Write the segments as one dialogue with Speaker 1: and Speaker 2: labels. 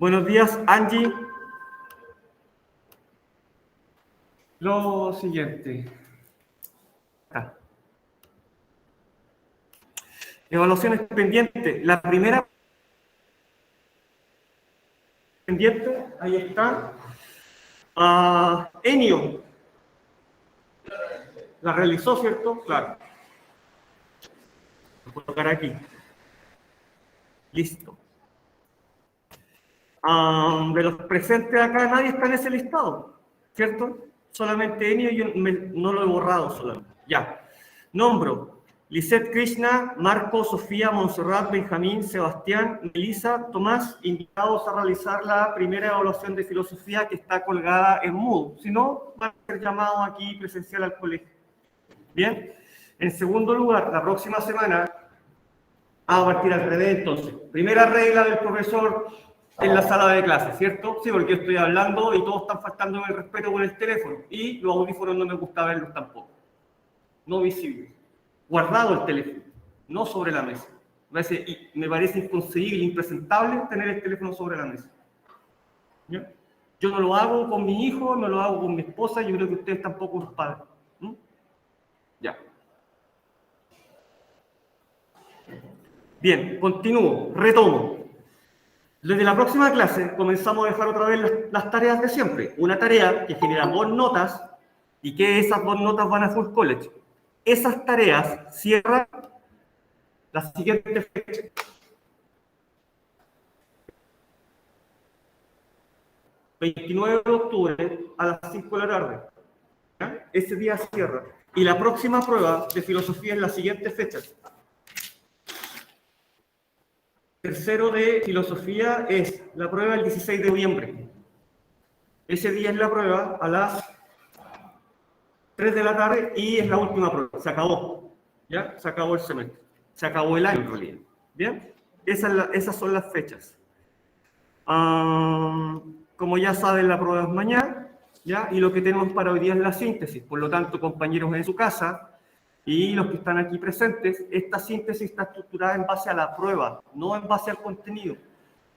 Speaker 1: Buenos días, Angie. Lo siguiente. Acá. Evaluaciones pendientes. La primera pendiente, ahí está. Enio. La realizó, ¿cierto? Claro. Voy a colocar aquí. Listo. De los presentes acá, nadie está en ese listado, ¿cierto? Solamente Enio y yo no lo he borrado solamente. Ya. Nombro. Lisette, Krishna, Marco, Sofía, Montserrat, Benjamín, Sebastián, Melissa, Tomás, invitados a realizar la primera evaluación de filosofía que está colgada en Moodle. Si no, van a ser llamados aquí presencial al colegio. Bien. En segundo lugar, la próxima semana, a partir al revés, entonces. Primera regla del profesor en la sala de clase, ¿cierto? Sí, porque yo estoy hablando y todos están faltando el respeto con el teléfono. Y los audífonos no me gusta verlos tampoco. No visibles. Guardado el teléfono, no sobre la mesa. Me parece inconcebible, impresentable tener el teléfono sobre la mesa. ¿Ya? Yo no lo hago con mi hijo, no lo hago con mi esposa, yo creo que ustedes tampoco los padres. Ya. Bien, continúo, retomo. Desde la próxima clase comenzamos a dejar otra vez las tareas de siempre. Una tarea que genera 2 notas y que esas 2 notas van a Full College. Esas tareas cierran la siguiente fecha. 29 de octubre a las 5 de la tarde. ¿Ya? Ese día cierra. Y la próxima prueba de filosofía es la siguiente fecha. Tercero de filosofía es la prueba el 16 de noviembre. Ese día es la prueba a las 3 de la tarde y es la última prueba. Se acabó. ¿Ya? Se acabó el semestre. Se acabó el año en realidad. ¿Bien? Esas son las fechas. Como ya saben, la prueba es mañana. ¿Ya? Y lo que tenemos para hoy día es la síntesis. Por lo tanto, compañeros en su casa y los que están aquí presentes, esta síntesis está estructurada en base a la prueba, no en base al contenido.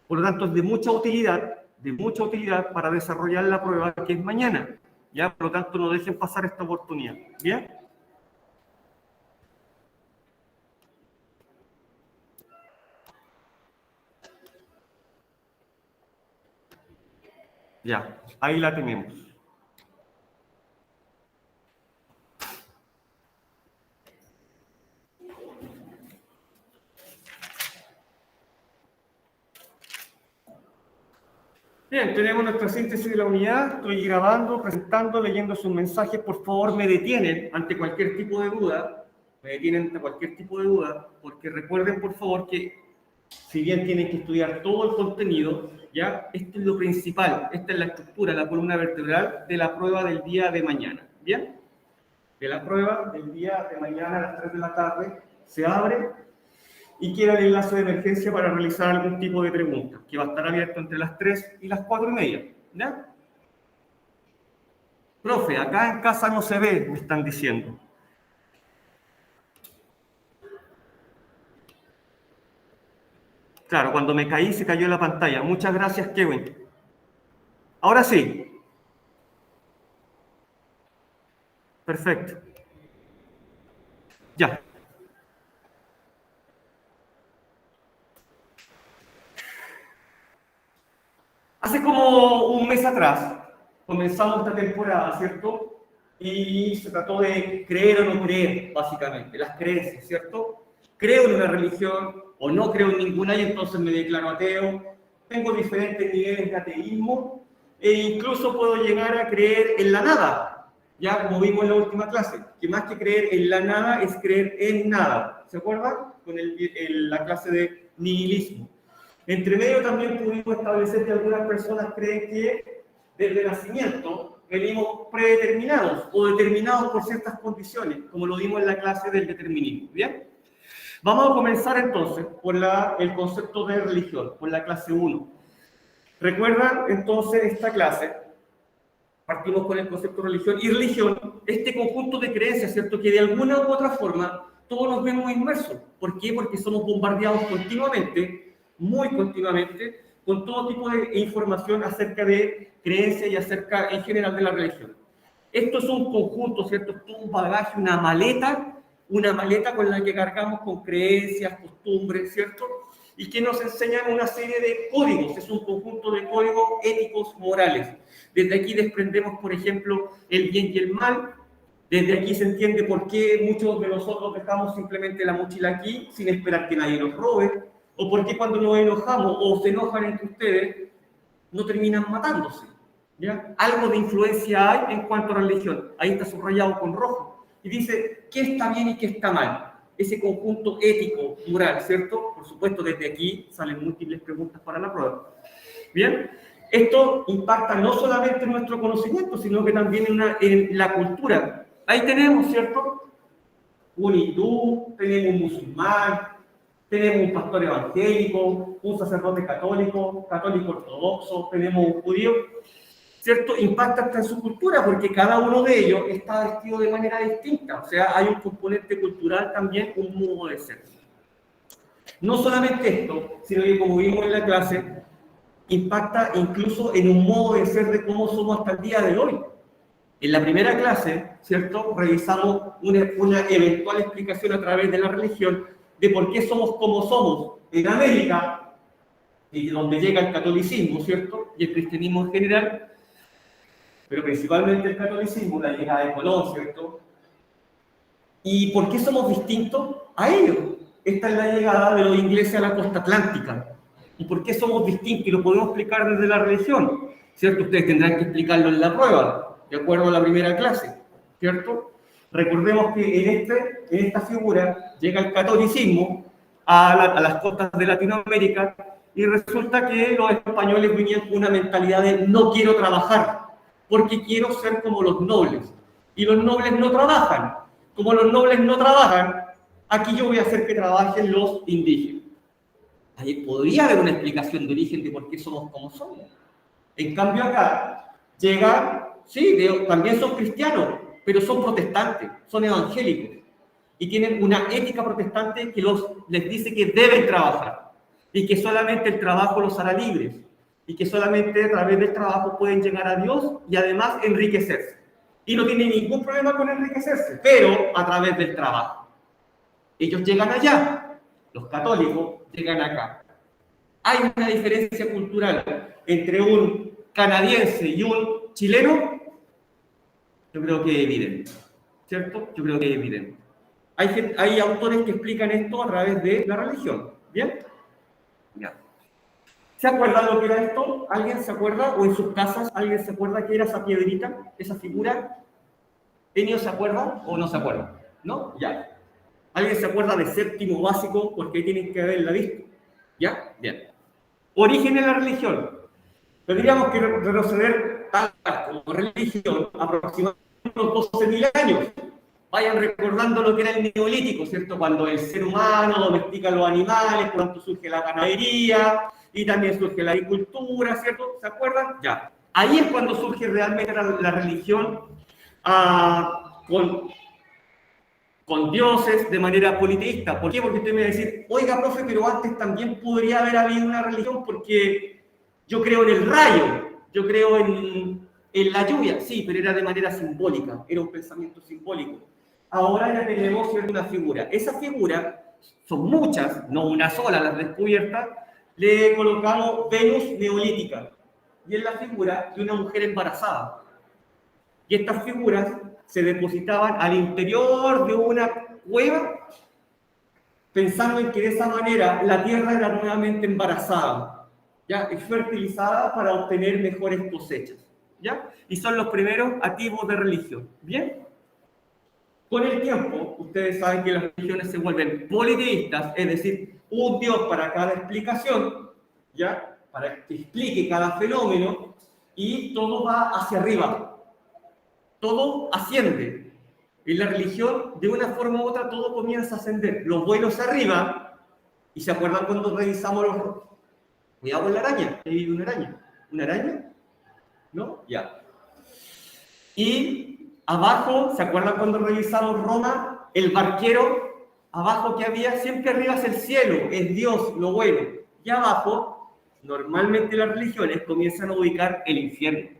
Speaker 1: Por lo tanto, es de mucha utilidad para desarrollar la prueba que es mañana. ¿Ya? Por lo tanto, no dejen pasar esta oportunidad. ¿Bien? Ya, ahí la tenemos. Bien, tenemos nuestra síntesis de la unidad. Estoy grabando, presentando, leyendo sus mensajes. Por favor, me detienen ante cualquier tipo de duda. Porque recuerden, por favor, que si bien tienen que estudiar todo el contenido, ya, esto es lo principal. Esta es la estructura, la columna vertebral de la prueba del día de mañana. ¿Bien? De la prueba del día de mañana a las 3 de la tarde se abre y queda el enlace de emergencia para realizar algún tipo de pregunta, que va a estar abierto entre las 3 y las 4:30. ¿Ya? Profe, acá en casa no se ve, me están diciendo. Claro, cuando me caí se cayó la pantalla. Muchas gracias, Kevin. Ahora sí. Perfecto. Ya. Hace como un mes atrás comenzamos esta temporada, ¿cierto? Y se trató de creer o no creer, básicamente, las creencias, ¿cierto? Creo en una religión o no creo en ninguna y entonces me declaro ateo. Tengo diferentes niveles de ateísmo e incluso puedo llegar a creer en la nada, ya como vimos en la última clase, que más que creer en la nada es creer en nada. ¿Se acuerdan? Con la clase de nihilismo. Entre medio también pudimos establecer que algunas personas creen que desde el nacimiento venimos predeterminados o determinados por ciertas condiciones, como lo vimos en la clase del determinismo. ¿Bien? Vamos a comenzar entonces por el concepto de religión, por la clase 1. ¿Recuerdan entonces esta clase? Partimos con el concepto de religión. Y religión, este conjunto de creencias, ¿cierto? Que de alguna u otra forma todos nos vemos inmersos. ¿Por qué? Porque somos bombardeados continuamente, muy continuamente, con todo tipo de información acerca de creencias y acerca en general de la religión. Esto es un conjunto, ¿cierto? Es un bagaje, una maleta con la que cargamos con creencias, costumbres, ¿cierto? Y que nos enseñan una serie de códigos, es un conjunto de códigos éticos, morales. Desde aquí desprendemos, por ejemplo, el bien y el mal. Desde aquí se entiende por qué muchos de nosotros dejamos simplemente la mochila aquí sin esperar que nadie nos robe, o por qué cuando nos enojamos o se enojan entre ustedes no terminan matándose. ¿Ya? Algo de influencia hay en cuanto a religión. Ahí está subrayado con rojo. Y dice qué está bien y qué está mal. Ese conjunto ético, moral, ¿cierto? Por supuesto, desde aquí salen múltiples preguntas para la prueba. Bien, esto impacta no solamente en nuestro conocimiento, sino que también en la cultura. Ahí tenemos, ¿cierto? Un hindú, tenemos un musulmán, tenemos un pastor evangélico, un sacerdote católico, católico ortodoxo, tenemos un judío, ¿cierto? Impacta hasta en su cultura, porque cada uno de ellos está vestido de manera distinta. O sea, hay un componente cultural también, un modo de ser. No solamente esto, sino que como vimos en la clase, impacta incluso en un modo de ser de cómo somos hasta el día de hoy. En la primera clase, ¿cierto? Revisamos una eventual explicación a través de la religión de por qué somos como somos en América, y donde llega el catolicismo, ¿cierto? Y el cristianismo en general, pero principalmente el catolicismo, la llegada de Colón, ¿cierto? ¿Y por qué somos distintos a ellos? Esta es la llegada de los ingleses a la costa atlántica. ¿Y por qué somos distintos? Y lo podemos explicar desde la religión, ¿cierto? Ustedes tendrán que explicarlo en la prueba, de acuerdo a la primera clase, ¿cierto? Recordemos que en esta figura llega el catolicismo a las costas de Latinoamérica y resulta que los españoles venían con una mentalidad de no quiero trabajar, porque quiero ser como los nobles. Y los nobles no trabajan. Como los nobles no trabajan, aquí yo voy a hacer que trabajen los indígenas. Ahí podría haber una explicación de origen de por qué somos como somos. En cambio acá llegan, sí, también son cristianos, pero son protestantes, son evangélicos. Y tienen una ética protestante que les dice que deben trabajar. Y que solamente el trabajo los hará libres. Y que solamente a través del trabajo pueden llegar a Dios y además enriquecerse. Y no tienen ningún problema con enriquecerse, pero a través del trabajo. Ellos llegan allá, los católicos llegan acá. Hay una diferencia cultural entre un canadiense y un chileno, yo creo que es evidente, ¿cierto? Yo creo que es evidente. Hay autores que explican esto a través de la religión, ¿bien? Ya. ¿Se acuerdan lo que era esto? ¿Alguien se acuerda? ¿O en sus casas alguien se acuerda qué era esa piedrita, esa figura? ¿Enio se acuerda o no se acuerda? ¿No? Ya. ¿Alguien se acuerda de séptimo básico? Porque ahí tienen que haberla visto. ¿Ya? Bien. Origen de la religión. Tendríamos que retroceder tal como religión aproximadamente unos 12.000 años. Vayan recordando lo que era el neolítico, ¿cierto? Cuando el ser humano domestica los animales, por tanto surge la ganadería y también surge la agricultura, ¿cierto? ¿Se acuerdan? Ya. Ahí es cuando surge realmente la religión con dioses de manera politeísta. ¿Por qué? Porque usted me va a decir, oiga, profe, pero antes también podría haber habido una religión porque yo creo en el rayo, yo creo en la lluvia. Sí, pero era de manera simbólica, era un pensamiento simbólico. Ahora ya tenemos una figura. Esa figura, son muchas, no una sola, las descubiertas, le colocamos Venus neolítica. Y es la figura de una mujer embarazada. Y estas figuras se depositaban al interior de una cueva, pensando en que de esa manera la tierra era nuevamente embarazada, ¿ya? Y fertilizada para obtener mejores cosechas, ¿ya? Y son los primeros activos de religión, ¿bien? Con el tiempo, ustedes saben que las religiones se vuelven politeístas, es decir, un Dios para cada explicación, ¿ya? Para que explique cada fenómeno, y todo va hacia arriba. Todo asciende. En la religión, de una forma u otra, todo comienza a ascender. Los vuelos arriba, y se acuerdan cuando revisamos los... Cuidado con la araña, he visto una araña. ¿Una araña? ¿No? Ya. Y abajo, ¿se acuerdan cuando revisamos Roma? El barquero, abajo que había, siempre arriba es el cielo, es Dios, lo bueno. Y abajo Normalmente las religiones comienzan a ubicar el infierno,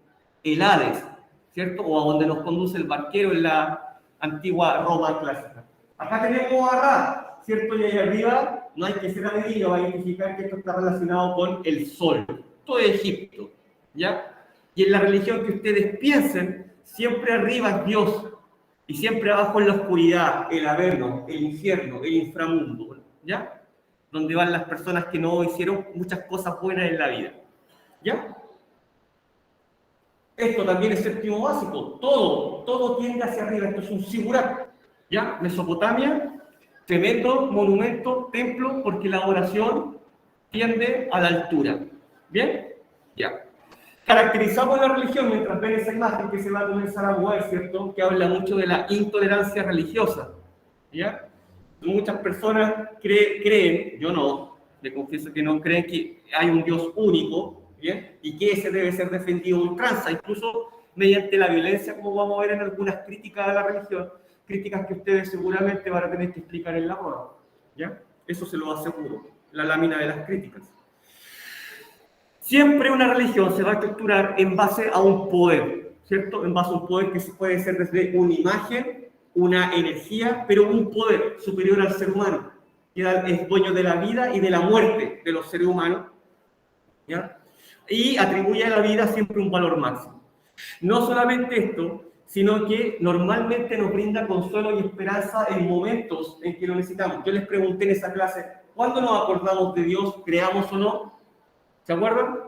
Speaker 1: el Hades, ¿cierto? O a donde nos conduce el barquero en la antigua Roma clásica. Acá tenemos a Ra, ¿cierto? Y ahí arriba no hay que ser adivino, va a identificar que esto está relacionado con el sol, todo Egipto, ¿ya? Y en la religión que ustedes piensen, siempre arriba es Dios, y siempre abajo es la oscuridad, el averno, el infierno, el inframundo, ¿ya? Donde van las personas que no hicieron muchas cosas buenas en la vida, ¿ya? Esto también es séptimo básico, todo tiende hacia arriba, esto es un sigurat, ¿ya? Mesopotamia, tremendo monumento, templo, porque la oración tiende a la altura, ¿bien? Ya. Caracterizamos la religión mientras ven esa imagen que se va a comenzar a mover, ¿cierto? Que habla mucho de la intolerancia religiosa, ¿ya? Muchas personas creen, yo no, me confieso que no, creen que hay un Dios único, ¿bien? Y que ese debe ser defendido a ultranza, incluso mediante la violencia, como vamos a ver en algunas críticas a la religión, críticas que ustedes seguramente van a tener que explicar en la prueba, ¿ya? Eso se lo aseguro, la lámina de las críticas. Siempre una religión se va a estructurar en base a un poder, ¿cierto? En base a un poder que puede ser desde una imagen, una energía, pero un poder superior al ser humano, que es dueño de la vida y de la muerte de los seres humanos, ¿ya? Y atribuye a la vida siempre un valor máximo. No solamente esto, sino que normalmente nos brinda consuelo y esperanza en momentos en que lo necesitamos. Yo les pregunté en esa clase, ¿cuándo nos acordamos de Dios, creamos o no? ¿Se acuerdan?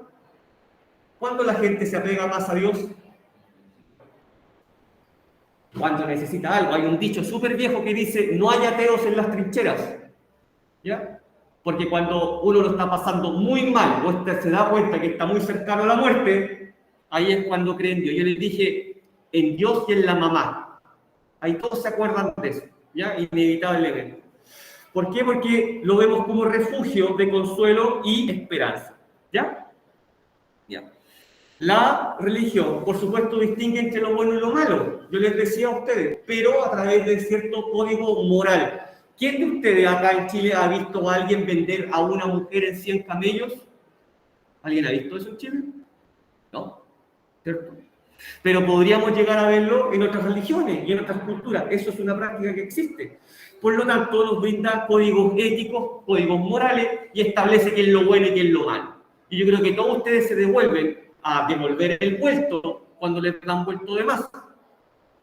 Speaker 1: ¿Cuándo la gente se apega más a Dios? Cuando necesita algo. Hay un dicho súper viejo que dice, no hay ateos en las trincheras, ¿ya? Porque cuando uno lo está pasando muy mal, o se da cuenta que está muy cercano a la muerte, ahí es cuando cree en Dios. Yo les dije, en Dios y en la mamá. Ahí todos se acuerdan de eso, ¿ya? Inevitablemente. ¿Por qué? Porque lo vemos como refugio de consuelo y esperanza, ¿ya? Ya. La religión, por supuesto, distingue entre lo bueno y lo malo. Yo les decía a ustedes, pero a través de cierto código moral. ¿Quién de ustedes acá en Chile ha visto a alguien vender a una mujer en 100 camellos? ¿Alguien ha visto eso en Chile? No, ¿cierto? Pero podríamos llegar a verlo en otras religiones y en otras culturas. Eso es una práctica que existe. Por lo tanto, nos brinda códigos éticos, códigos morales y establece qué es lo bueno y qué es lo malo. Y yo creo que todos ustedes se devuelven a devolver el vuelto cuando les dan vuelto de más.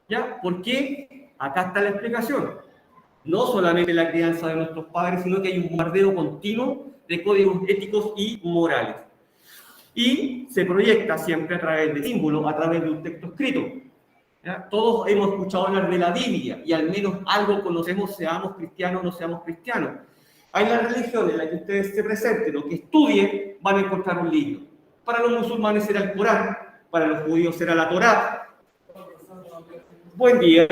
Speaker 1: ¿Ya? ¿Por qué? Acá está la explicación. No solamente la crianza de nuestros padres, sino que hay un bombardeo continuo de códigos éticos y morales. Y se proyecta siempre a través de símbolos, a través de un texto escrito. ¿Ya? Todos hemos escuchado hablar de la Biblia y al menos algo conocemos, seamos cristianos o no seamos cristianos. Hay la religión en la que ustedes se presenten o que estudien, van a encontrar un libro. Para los musulmanes será el Corán, para los judíos será la Torá. Buen día.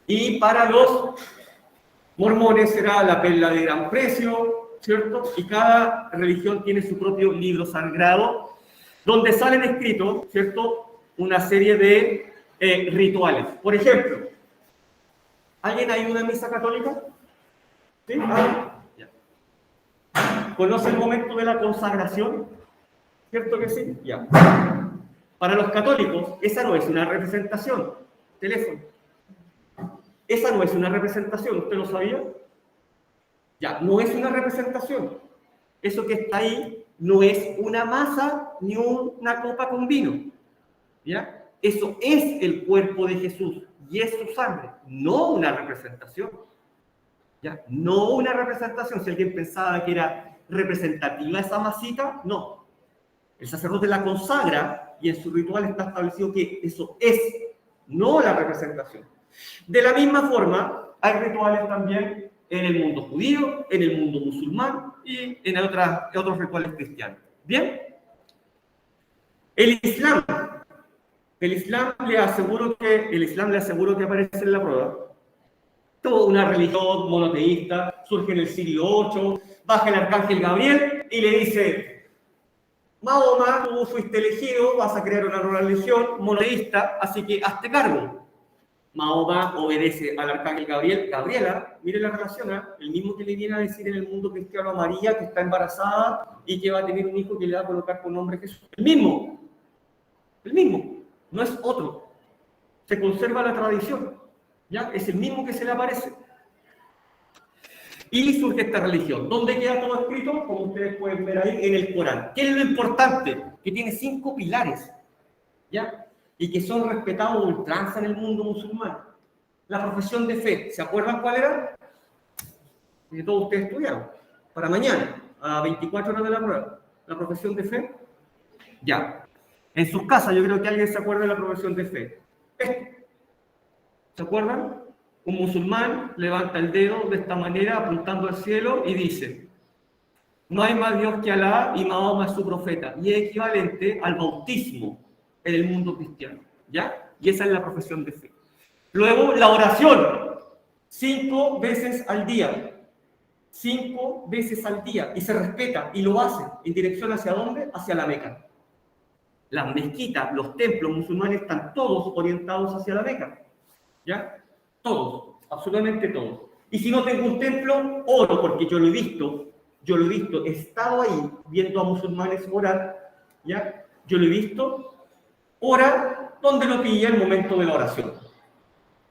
Speaker 1: Y para los mormones será la perla de gran precio, ¿cierto? Y cada religión tiene su propio libro sagrado, donde salen escritos, ¿cierto? Una serie de rituales. Por ejemplo, ¿alguien ha ido a una misa católica? ¿Sí? ¿Ah? Ya. ¿Conoce el momento de la consagración? ¿Cierto que sí? Ya. Para los católicos, esa no es una representación. Teléfono. Esa no es una representación, ¿usted lo sabía? Ya, no es una representación. Eso que está ahí no es una masa ni una copa con vino. ¿Ya? Eso es el cuerpo de Jesús y es su sangre, no una representación. ¿Ya? No una representación. Si alguien pensaba que era representativa esa masita, no. El sacerdote la consagra y en su ritual está establecido que eso es, no la representación. De la misma forma, hay rituales también en el mundo judío, en el mundo musulmán y en otros rituales cristianos. ¿Bien? El Islam le aseguro que aparece en la prueba. Toda una religión monoteísta surge en el siglo VIII, baja el arcángel Gabriel y le dice: Mahoma, tú fuiste elegido, vas a crear una nueva religión monoteísta, así que hazte cargo. Mahoma obedece al arcángel Gabriel. Gabriela, mire la relación, ¿eh? El mismo que le viene a decir en el mundo cristiano a María, que está embarazada y que va a tener un hijo que le va a colocar por nombre Jesús. El mismo, no es otro. Se conserva la tradición, ¿ya? Es el mismo que se le aparece. Y surge esta religión. ¿Dónde queda todo escrito? Como ustedes pueden ver ahí, en el Corán. ¿Qué es lo importante? Que tiene 5 pilares, ¿ya? Y que son respetados a ultranza en el mundo musulmán. La profesión de fe, ¿se acuerdan cuál era? Que todos ustedes estudiaron. Para mañana, a 24 horas de la prueba. La profesión de fe, ya. En sus casas, yo creo que alguien se acuerda de la profesión de fe. Esto. ¿Se acuerdan? Un musulmán levanta el dedo de esta manera, apuntando al cielo, y dice: no hay más Dios que Alá y Mahoma es su profeta. Y es equivalente al bautismo en el mundo cristiano, ¿ya? Y esa es la profesión de fe. Luego, la oración, 5 veces al día. 5 veces al día. Y se respeta, y lo hace. ¿En dirección hacia dónde? Hacia la Meca. Las mezquitas, los templos musulmanes están todos orientados hacia la Meca, ¿ya? Todos, absolutamente todos. Y si no tengo un templo, oro, porque yo lo he visto, he estado ahí viendo a musulmanes orar, ¿ya? Yo lo he visto, ora donde lo pilla el momento de la oración.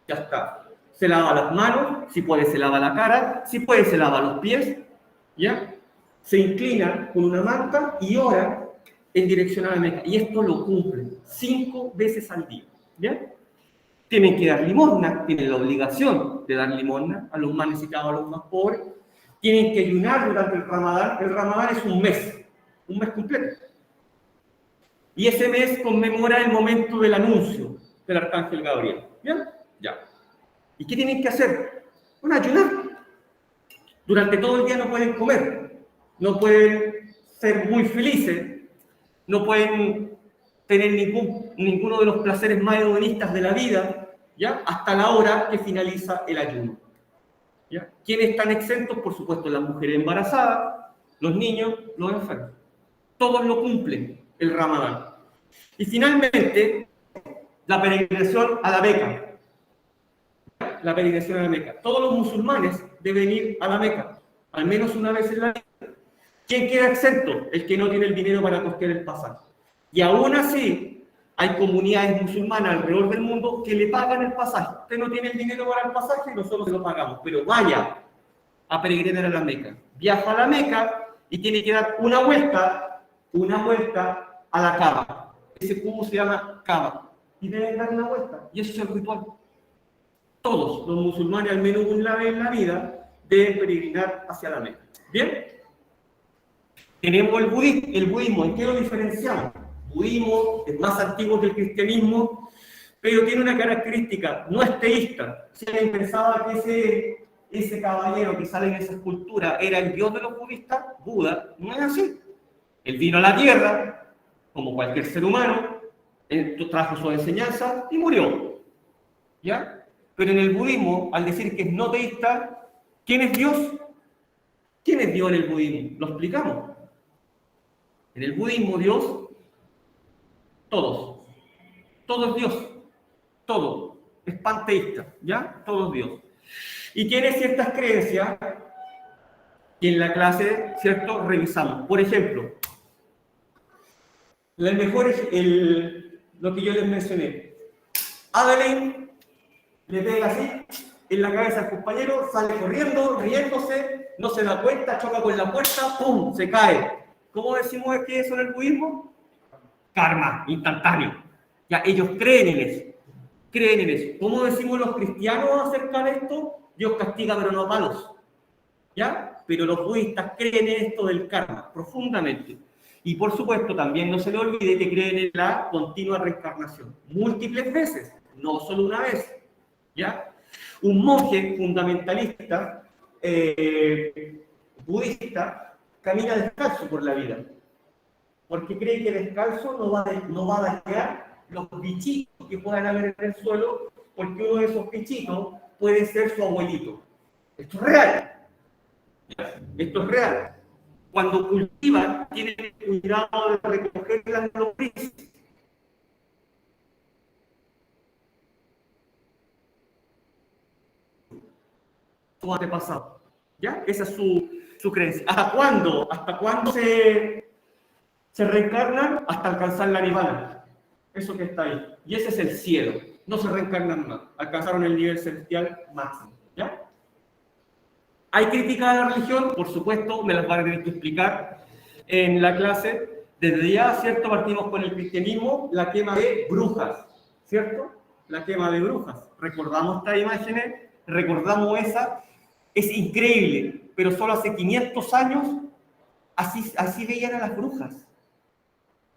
Speaker 1: Ya está. Se lava las manos, si puede se lava la cara, si puede se lava los pies, ¿ya? Se inclina con una manta y ora en dirección a la Meca. Y esto lo cumplen 5 veces al día, ¿ya? Tienen que dar limosna, tienen la obligación de dar limosna a los más necesitados, a los más pobres. Tienen que ayunar durante el Ramadán. El Ramadán es un mes completo. Y ese mes conmemora el momento del anuncio del arcángel Gabriel. ¿Bien? Ya. ¿Y qué tienen que hacer? Bueno, ayunar. Durante todo el día no pueden comer, no pueden ser muy felices, no pueden tener ninguno de los placeres más hedonistas de la vida, ¿ya? Hasta la hora que finaliza el ayuno, ¿ya? ¿Quiénes están exentos? Por supuesto, las mujeres embarazadas, los niños, los enfermos. Todos lo cumplen, el Ramadán. Y finalmente, la peregrinación a la Meca. La peregrinación a la Meca. Todos los musulmanes deben ir a la Meca, al menos una vez en la vida. ¿Quién queda exento? El que no tiene el dinero para costear el pasaje. Y aún así, hay comunidades musulmanas alrededor del mundo que le pagan el pasaje. Usted no tiene el dinero para el pasaje y nosotros se lo pagamos. Pero vaya a peregrinar a la Meca. Viaja a la Meca y tiene que dar una vuelta a la Kaaba. Ese cubo se llama Kaaba. Y deben dar una vuelta. Y eso es el ritual. Todos los musulmanes, al menos una vez en la vida, deben peregrinar hacia la Meca. ¿Bien? Tenemos el budismo. ¿En qué lo diferenciamos? El budismo es más antiguo que el cristianismo, pero tiene una característica, no es teísta. Si alguien pensaba que ese caballero que sale en esa escultura era el dios de los budistas, Buda, no es así. Él vino a la tierra, como cualquier ser humano, trajo su enseñanza y murió. ¿Ya? Pero en el budismo, al decir que es no teísta, ¿quién es Dios? ¿Quién es Dios en el budismo? Lo explicamos. En el budismo, Dios, todos. Todo es Dios. Todo. Es panteísta, ¿ya? Todo es Dios. Y tiene ciertas creencias que en la clase, ¿cierto?, revisamos. Por ejemplo, el mejor es lo que yo les mencioné. Adeline le pega así en la cabeza al compañero, sale corriendo, riéndose, no se da cuenta, choca con la puerta, ¡pum!, se cae. ¿Cómo decimos que es eso en el budismo? Karma, instantáneo. Ya, ellos creen en eso. Creen en eso. ¿Cómo decimos los cristianos acerca de esto? Dios castiga pero no a palos. ¿Ya? Pero los budistas creen en esto del karma, profundamente. Y por supuesto, también no se le olvide que creen en la continua reencarnación. Múltiples veces, no solo una vez. ¿Ya? Un monje fundamentalista budista camina descalzo por la vida, porque cree que descalzo no va a dañar los bichitos que puedan haber en el suelo, porque uno de esos bichitos puede ser su abuelito. Esto es real. Esto es real. Cuando cultivan, tienen cuidado de recoger las lombrices. sus antepasados. ¿Ya? Esa es su creencia. ¿Hasta cuándo? ¿Hasta cuándo se reencarnan? Hasta alcanzar la nirvana. Eso que está ahí. Y ese es el cielo. No se reencarnan más. Alcanzaron el nivel celestial máximo. ¿Ya? ¿Hay crítica a la religión? Por supuesto, me las van a tener que explicar en la clase. Desde ya, ¿cierto? Partimos con el cristianismo, la quema de brujas, ¿cierto? La quema de brujas. Recordamos estas imágenes, recordamos esa. Es increíble, pero solo hace 500 años así veían a las brujas.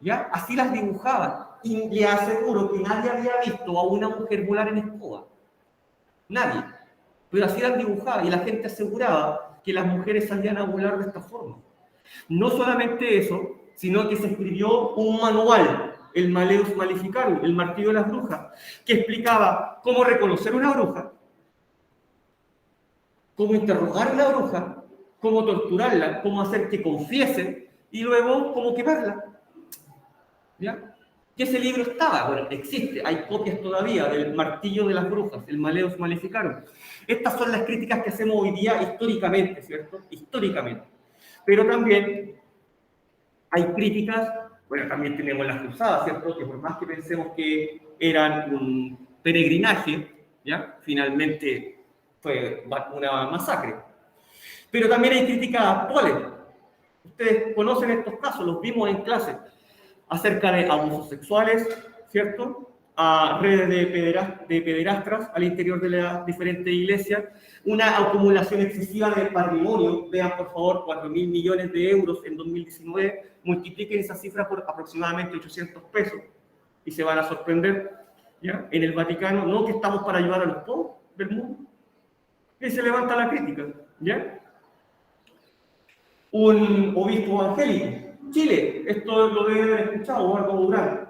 Speaker 1: ¿Ya? Así las dibujaban. Y le aseguro que nadie había visto a una mujer volar en escoba. Nadie. Pero así las dibujaba y la gente aseguraba que las mujeres salían a volar de esta forma. No solamente eso, sino que se escribió un manual, el Maleus Maleficarum, el martillo de las brujas, que explicaba cómo reconocer una bruja, cómo interrogar a una bruja, cómo torturarla, cómo hacer que confiese y luego cómo quemarla. ¿Ya? Y ese libro estaba, bueno, existe, hay copias todavía del martillo de las brujas, el Maleus Maleficarum. Estas son las críticas que hacemos hoy día históricamente, ¿cierto? Históricamente. Pero también hay críticas, bueno, también tenemos las cruzadas, ¿cierto? Que por más que pensemos que eran un peregrinaje, ¿ya? Finalmente fue una masacre. Pero también hay críticas a Polen. Ustedes conocen estos casos, los vimos en clase, acerca de abusos sexuales, ¿cierto? A redes de pederastras al interior de las diferentes iglesias, una acumulación excesiva de patrimonio. Vean, por favor, 4.000 millones de euros en 2019, multipliquen esa cifra por aproximadamente 800 pesos y se van a sorprender, ¿ya? En el Vaticano, no que estamos para ayudar a los pobres del mundo. Y se levanta la crítica, ¿ya? Un obispo evangélico. Chile, esto lo deben haber escuchado, Eduardo Durán.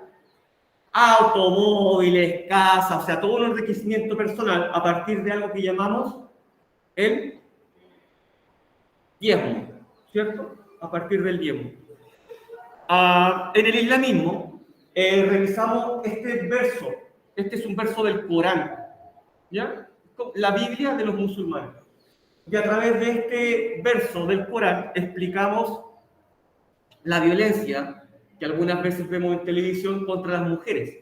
Speaker 1: Automóviles, casas, o sea, todo un enriquecimiento personal a partir de algo que llamamos el diezmo, ¿cierto? A partir del diezmo. En el islamismo, revisamos este verso. Este es un verso del Corán, ¿ya? La Biblia de los musulmanes. Y a través de este verso del Corán explicamos la violencia que algunas veces vemos en televisión contra las mujeres.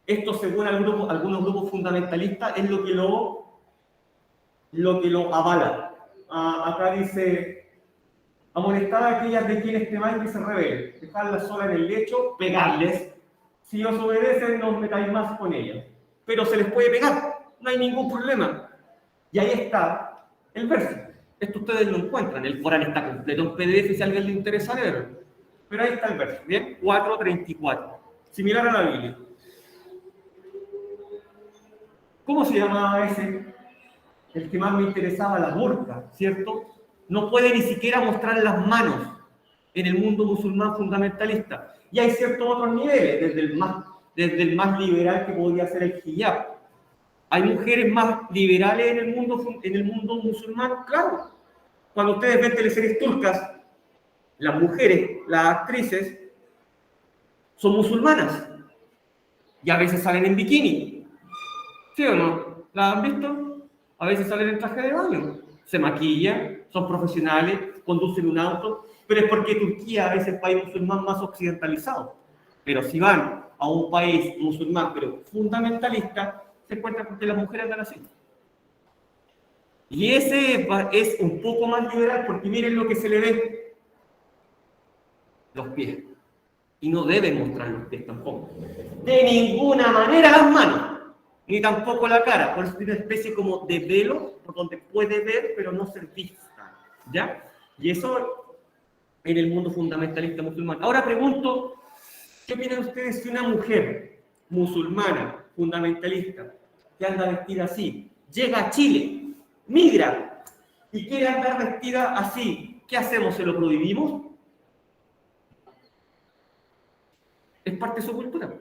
Speaker 1: Esto, según algunos grupos fundamentalistas, es lo que lo avala. Acá dice: amonestar a aquellas de quienes temáis que se rebelen, dejarlas solas en el lecho, pegarles. Si os obedecen, no os metáis más con ellas. Pero se les puede pegar, no hay ningún problema. Y ahí está el verso. Esto ustedes lo encuentran, el Corán está completo en PDF si a alguien le interesa leerlo. Pero ahí está el verso, ¿bien? 4:34, similar a la Biblia. ¿Cómo se llamaba ese? El que más me interesaba, la burka, ¿cierto? No puede ni siquiera mostrar las manos en el mundo musulmán fundamentalista. Y hay ciertos otros niveles, desde el más liberal que podría ser el hijab. ¿Hay mujeres más liberales en el mundo musulmán? Claro. Cuando ustedes ven teleseries turcas, las mujeres, las actrices, son musulmanas. Y a veces salen en bikini. ¿Sí o no? ¿La han visto? A veces salen en traje de baño. Se maquillan, son profesionales, conducen un auto. Pero es porque Turquía es el país musulmán más occidentalizado. Pero si van a un país musulmán, pero fundamentalista, se encuentran con que las mujeres andan así. Y ese es un poco más liberal porque miren lo que se le ve. Los pies. Y no deben mostrar los pies tampoco. De ninguna manera las manos, ni tampoco la cara. Por eso tiene una especie como de velo por donde puede ver, pero no ser vista. ¿Ya? Y eso en el mundo fundamentalista musulmán. Ahora pregunto, ¿qué opinan ustedes si una mujer musulmana, fundamentalista, que anda vestida así, llega a Chile, migra y quiere andar vestida así? ¿Qué hacemos? ¿Se lo prohibimos? Es parte de su cultura,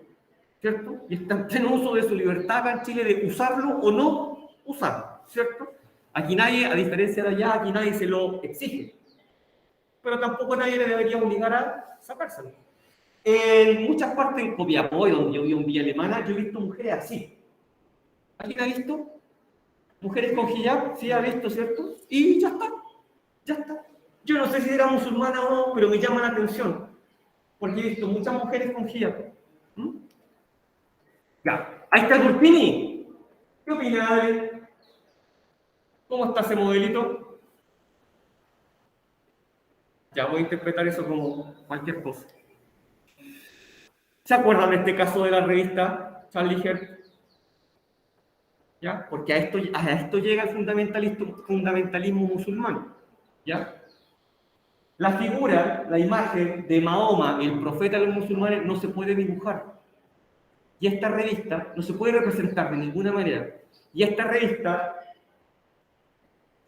Speaker 1: ¿cierto? Y está en pleno uso de su libertad acá en Chile de usarlo o no usarlo, ¿cierto? Aquí nadie, a diferencia de allá, aquí nadie se lo exige. Pero tampoco nadie le debería obligar a sacárselo. En muchas partes, en Copiapó, donde yo vivo en Villa Alemana, yo he visto mujeres así. ¿Alguien ha visto? Mujeres con hijab, sí ha visto, ¿cierto? Y ya está, ya está. Yo no sé si era musulmana o no, pero me llama la atención, porque he visto muchas mujeres con hijab. ¿Mm? Ya, ahí está Turpini. ¿Qué opina, Ale? ¿Cómo está ese modelito? Ya voy a interpretar eso como cualquier cosa. ¿Se acuerdan de este caso de la revista Charlie Hebdo? ¿Ya? Porque a esto llega el fundamentalismo musulmán. ¿Ya? La figura, la imagen de Mahoma, el profeta de los musulmanes, no se puede dibujar. Y esta revista no se puede representar de ninguna manera. Y esta revista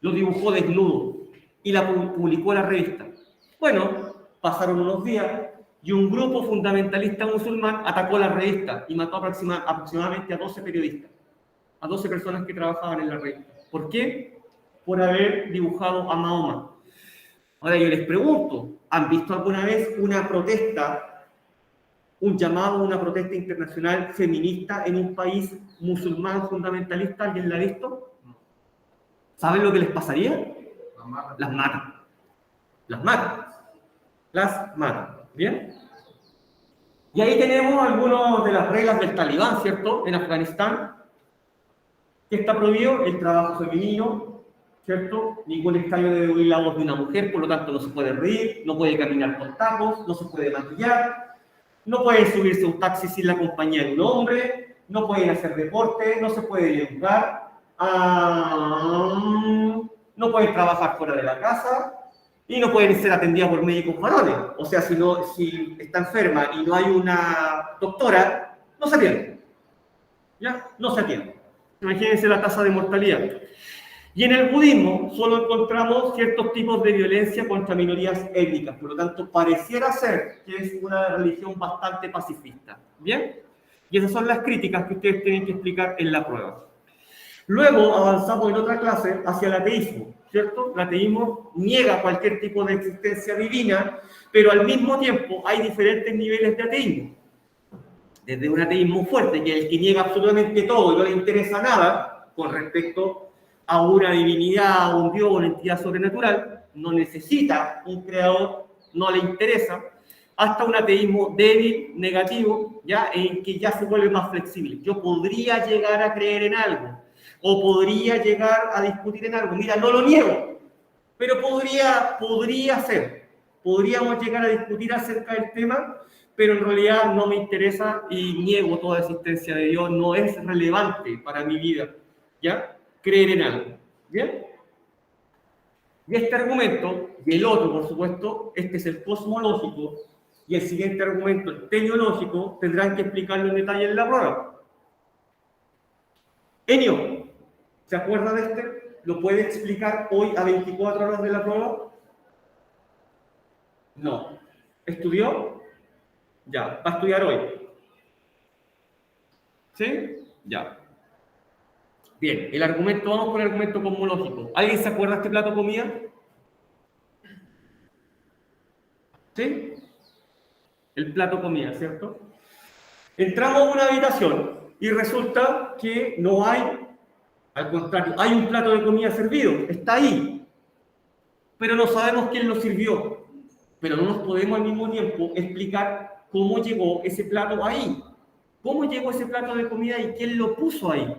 Speaker 1: lo dibujó desnudo y la publicó la revista. Bueno, pasaron unos días y un grupo fundamentalista musulmán atacó la revista y mató aproximadamente a 12 periodistas, a 12 personas que trabajaban en la revista. ¿Por qué? Por haber dibujado a Mahoma. Ahora yo les pregunto, ¿han visto alguna vez una protesta, un llamado a una protesta internacional feminista en un país musulmán fundamentalista? ¿Alguien la ha visto? ¿Saben lo que les pasaría? Las matan. Las matan. Las matan. ¿Bien? Y ahí tenemos algunas de las reglas del Talibán, ¿cierto? En Afganistán, que está prohibido el trabajo femenino, ¿cierto? Ningún extraño debe oír la voz de una mujer, por lo tanto no se puede reír, no puede caminar con tacos, no se puede maquillar, no puede subirse a un taxi sin la compañía de un hombre, no pueden hacer deporte, no se puede educar, no pueden trabajar fuera de la casa y no pueden ser atendidas por médicos varones. O sea, si está enferma y no hay una doctora, no se atiende. ¿Ya? No se atiende. Imagínense la tasa de mortalidad. Y en el budismo solo encontramos ciertos tipos de violencia contra minorías étnicas. Por lo tanto, pareciera ser que es una religión bastante pacifista. ¿Bien? Y esas son las críticas que ustedes tienen que explicar en la prueba. Luego avanzamos en otra clase hacia el ateísmo, ¿cierto? El ateísmo niega cualquier tipo de existencia divina, pero al mismo tiempo hay diferentes niveles de ateísmo. Desde un ateísmo fuerte, que es el que niega absolutamente todo y no le interesa nada con respecto a una divinidad, un Dios, una entidad sobrenatural, no necesita un creador, no le interesa, hasta un ateísmo débil, negativo, ya en que ya se vuelve más flexible. Yo podría llegar a creer en algo, o podría llegar a discutir en algo. Mira, no lo niego, pero podría ser. Podríamos llegar a discutir acerca del tema, pero en realidad no me interesa y niego toda existencia de Dios. No es relevante para mi vida, ¿ya? Creer en algo, ¿bien? Y este argumento, y el otro, por supuesto, este es el cosmológico, y el siguiente argumento, el teleológico, tendrán que explicarlo en detalle en la prueba. Enio, ¿se acuerda de este? ¿Lo puede explicar hoy a 24 horas de la prueba? No. ¿Estudió? Ya. ¿Va a estudiar hoy? ¿Sí? Ya. Bien, el argumento, vamos con el argumento cosmológico. ¿Alguien se acuerda de este plato de comida? ¿Sí? El plato comida, ¿cierto? Entramos a una habitación y resulta que no hay, al contrario, hay un plato de comida servido, está ahí, pero no sabemos quién lo sirvió, pero no nos podemos al mismo tiempo explicar cómo llegó ese plato ahí, cómo llegó ese plato de comida y quién lo puso ahí.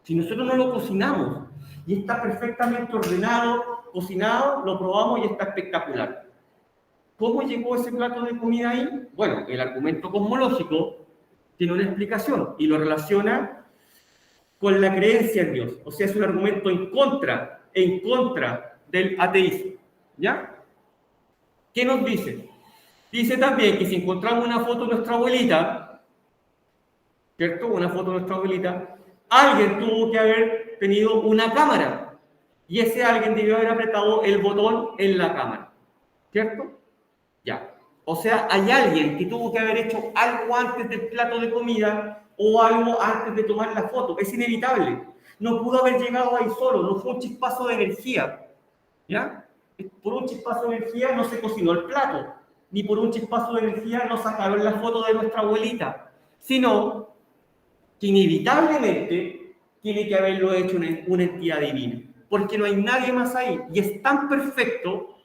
Speaker 1: Si nosotros no lo cocinamos y está perfectamente ordenado, cocinado, lo probamos y está espectacular. ¿Cómo llegó ese plato de comida ahí? Bueno, el argumento cosmológico tiene una explicación y lo relaciona con la creencia en Dios. O sea, es un argumento en contra del ateísmo. ¿Ya? ¿Qué nos dice? Dice también que si encontramos una foto de nuestra abuelita, ¿cierto? Una foto de nuestra abuelita, alguien tuvo que haber tenido una cámara y ese alguien debió haber apretado el botón en la cámara, ¿cierto? Ya. O sea, hay alguien que tuvo que haber hecho algo antes del plato de comida o algo antes de tomar la foto. Es inevitable. No pudo haber llegado ahí solo, no fue un chispazo de energía. ¿Ya? Por un chispazo de energía no se cocinó el plato, ni por un chispazo de energía no sacaron la foto de nuestra abuelita, sino que inevitablemente tiene que haberlo hecho una entidad divina, porque no hay nadie más ahí, y es tan perfecto,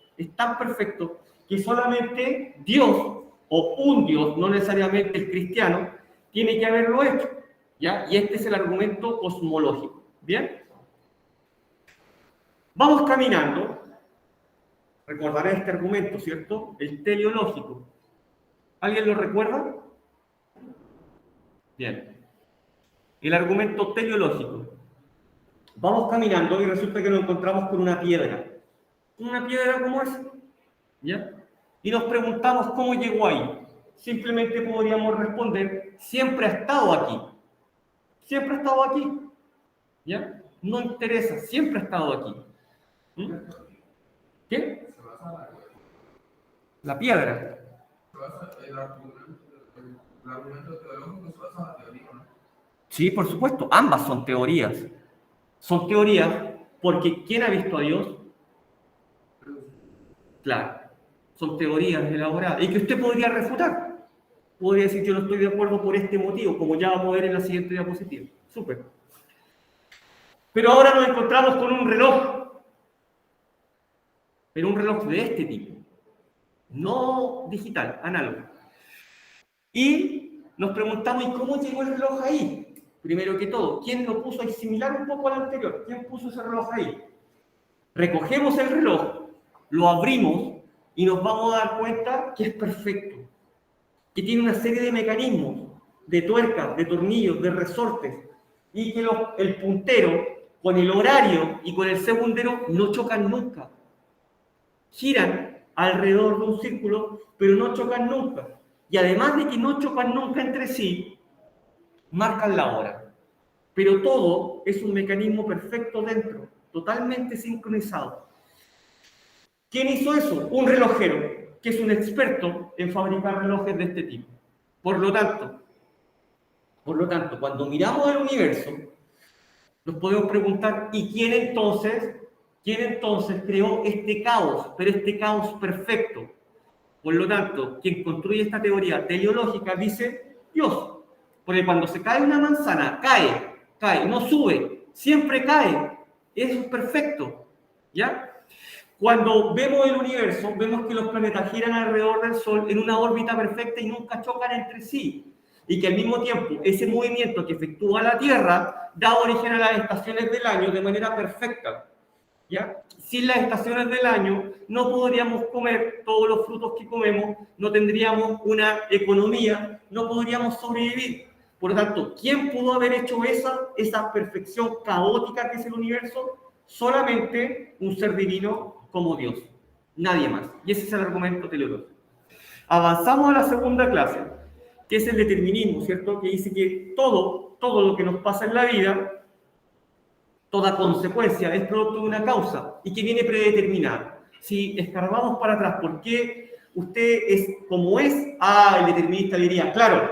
Speaker 1: que solamente Dios, o un Dios, no necesariamente el cristiano, tiene que haberlo hecho, ¿ya? Y este es el argumento cosmológico, ¿bien? Vamos caminando, recordaré este argumento, ¿cierto? El teleológico. ¿Alguien lo recuerda? Bien. El argumento teleológico. Vamos caminando y resulta que nos encontramos con una piedra. Una piedra como esa, ¿ya? Y nos preguntamos cómo llegó ahí. Simplemente podríamos responder, siempre ha estado aquí. Siempre ha estado aquí, ¿ya? No interesa, siempre ha estado aquí. ¿Mm? ¿Qué? La piedra.
Speaker 2: El argumento teológico se basa en la teoría, ¿no?
Speaker 1: Sí, por supuesto, ambas son teorías. Son teorías porque ¿quién ha visto a Dios? Claro, son teorías elaboradas y que usted podría refutar. Podría decir, yo no estoy de acuerdo por este motivo, como ya vamos a ver en la siguiente diapositiva. Súper. Pero ahora nos encontramos con un reloj. Pero un reloj de este tipo. No digital, análogo. Y nos preguntamos, ¿y cómo llegó el reloj ahí? Primero que todo, ¿quién lo puso ahí? Similar un poco al anterior. ¿Quién puso ese reloj ahí? Recogemos el reloj, lo abrimos y nos vamos a dar cuenta que es perfecto, que tiene una serie de mecanismos, de tuercas, de tornillos, de resortes, y que el puntero con el horario y con el segundero no chocan nunca. Giran alrededor de un círculo, pero no chocan nunca. Y además de que no chocan nunca entre sí, marcan la hora. Pero todo es un mecanismo perfecto dentro, totalmente sincronizado. ¿Quién hizo eso? Un relojero, que es un experto en fabricar relojes de este tipo. Por lo tanto, cuando miramos el universo, nos podemos preguntar, ¿y quién entonces creó este caos, pero este caos perfecto? Por lo tanto, quien construye esta teoría teleológica dice Dios. Porque cuando se cae una manzana, cae, no sube, siempre cae. Eso es perfecto, ¿ya? Cuando vemos el universo, vemos que los planetas giran alrededor del Sol en una órbita perfecta y nunca chocan entre sí. Y que al mismo tiempo, ese movimiento que efectúa la Tierra da origen a las estaciones del año de manera perfecta, ¿ya? Sin las estaciones del año no podríamos comer todos los frutos que comemos, no tendríamos una economía, no podríamos sobrevivir. Por lo tanto, ¿quién pudo haber hecho esa perfección caótica que es el universo? Solamente un ser divino como Dios, nadie más. Y ese es el argumento teleológico. Avanzamos a la segunda clase, que es el determinismo, ¿cierto? Que dice que todo lo que nos pasa en la vida, toda consecuencia es producto de una causa y que viene predeterminada. Si escarbamos para atrás, ¿por qué usted es como es? El determinista diría, claro,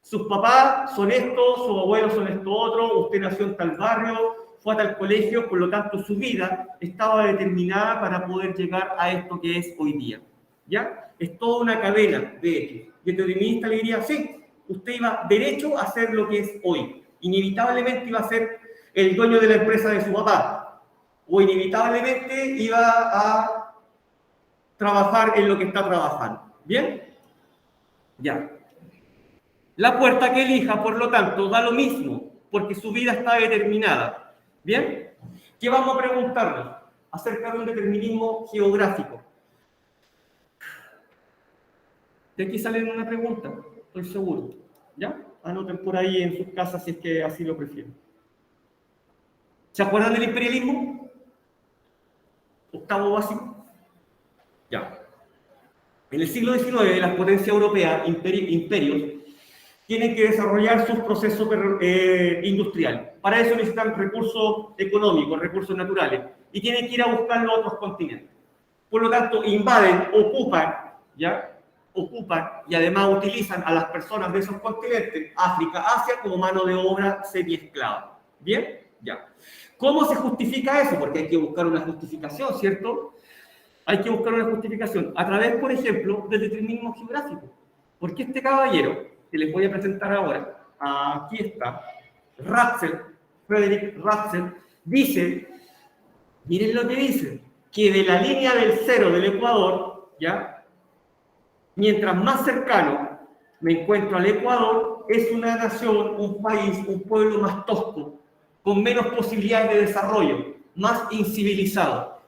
Speaker 1: sus papás son estos, sus abuelos son esto otro, usted nació en tal barrio, fue a tal colegio, por lo tanto su vida estaba determinada para poder llegar a esto que es hoy día. ¿Ya? Es toda una cadena de hechos. Y el determinista le diría, sí, usted iba derecho a ser lo que es hoy. Inevitablemente iba a ser el dueño de la empresa de su papá. O inevitablemente iba a trabajar en lo que está trabajando. ¿Bien? Ya. La puerta que elija, por lo tanto, da lo mismo, porque su vida está determinada. ¿Bien? ¿Qué vamos a preguntarnos? Acerca de un determinismo geográfico. De aquí sale una pregunta, estoy seguro. ¿Ya? Anoten por ahí en sus casas si es que así lo prefieren. ¿Se acuerdan del imperialismo? Octavo básico. Ya. En el siglo XIX, las potencias europeas, imperios, tienen que desarrollar sus procesos industriales. Para eso necesitan recursos económicos, recursos naturales, y tienen que ir a buscarlo a otros continentes. Por lo tanto, invaden, ocupan, ¿ya? Ocupan y además utilizan a las personas de esos continentes, África, Asia, como mano de obra semiesclava. ¿Bien? Ya. ¿Cómo se justifica eso? Porque hay que buscar una justificación, ¿cierto? Hay que buscar una justificación a través, por ejemplo, del determinismo geográfico. Porque este caballero, que les voy a presentar ahora, aquí está, Ratzel, Frederick Ratzel, dice, miren lo que dice, que de la línea del cero del Ecuador, ¿ya? Mientras más cercano me encuentro al Ecuador, es una nación, un país, un pueblo más tosco, con menos posibilidades de desarrollo, más incivilizado.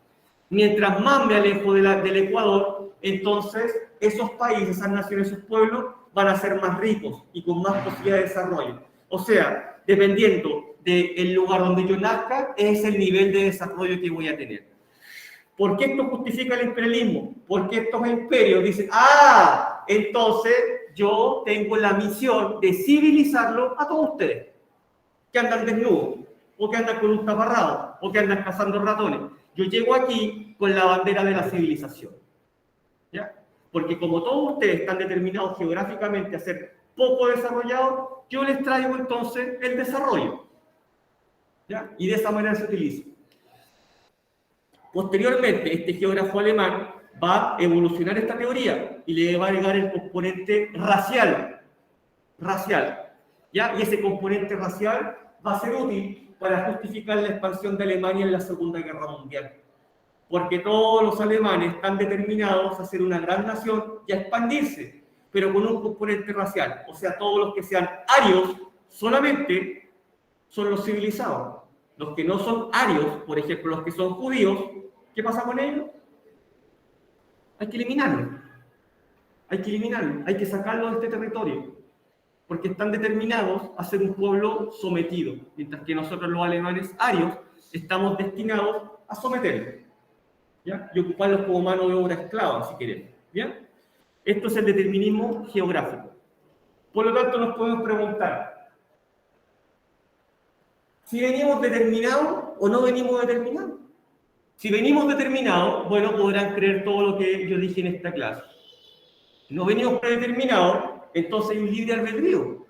Speaker 1: Mientras más me alejo del Ecuador, entonces esos países, esas naciones, esos pueblos van a ser más ricos y con más posibilidades de desarrollo. O sea, dependiendo del lugar donde yo nazca, es el nivel de desarrollo que voy a tener. ¿Por qué esto justifica el imperialismo? Porque estos imperios dicen, entonces yo tengo la misión de civilizarlo a todos ustedes, que andan desnudos, o que andan con un taparrado, o que andan cazando ratones. Yo llego aquí con la bandera de la civilización, ¿ya? Porque como todos ustedes están determinados geográficamente a ser poco desarrollados, yo les traigo entonces el desarrollo, ¿ya? Y de esa manera se utiliza. Posteriormente, este geógrafo alemán va a evolucionar esta teoría y le va a agregar el componente racial, ¿ya? Y ese componente racial va a ser útil para justificar la expansión de Alemania en la Segunda Guerra Mundial. Porque todos los alemanes están determinados a ser una gran nación y a expandirse, pero con un componente racial. O sea, todos los que sean arios solamente son los civilizados. Los que no son arios, por ejemplo, los que son judíos, ¿qué pasa con ellos? Hay que eliminarlos. Hay que sacarlos de este territorio. Porque están determinados a ser un pueblo sometido, mientras que nosotros los alemanes arios estamos destinados a someterlos, ¿ya? Y ocuparlos como mano de obra esclava, si queremos, ¿bien? Esto es el determinismo geográfico. Por lo tanto, nos podemos preguntar si venimos determinados o no venimos determinados. Si venimos determinados, bueno, podrán creer todo lo que yo dije en esta clase. Si no venimos predeterminados, entonces hay un libre albedrío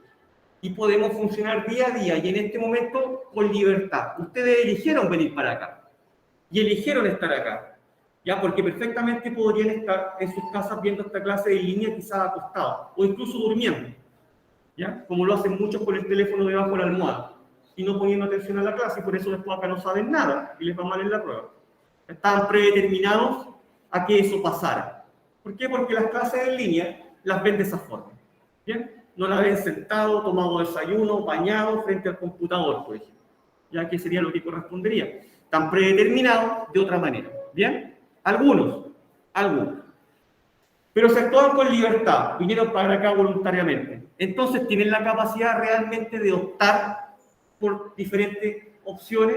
Speaker 1: y podemos funcionar día a día y en este momento con libertad. Ustedes eligieron venir para acá y eligieron estar acá, ¿ya? Porque perfectamente podrían estar en sus casas viendo esta clase de línea, quizás acostados o incluso durmiendo, ¿ya? Como lo hacen muchos con el teléfono debajo de la almohada y no poniendo atención a la clase y por eso después acá no saben nada y les va mal en la prueba. Estaban predeterminados a que eso pasara. ¿Por qué? Porque las clases en línea las ven de esa forma. ¿Bien? No la ven sentado, tomado desayuno, bañado frente al computador, por ejemplo. Ya que sería lo que correspondería. Están predeterminados de otra manera. ¿Bien? Algunos. Pero se actúan con libertad, vinieron para acá voluntariamente. Entonces tienen la capacidad realmente de optar por diferentes opciones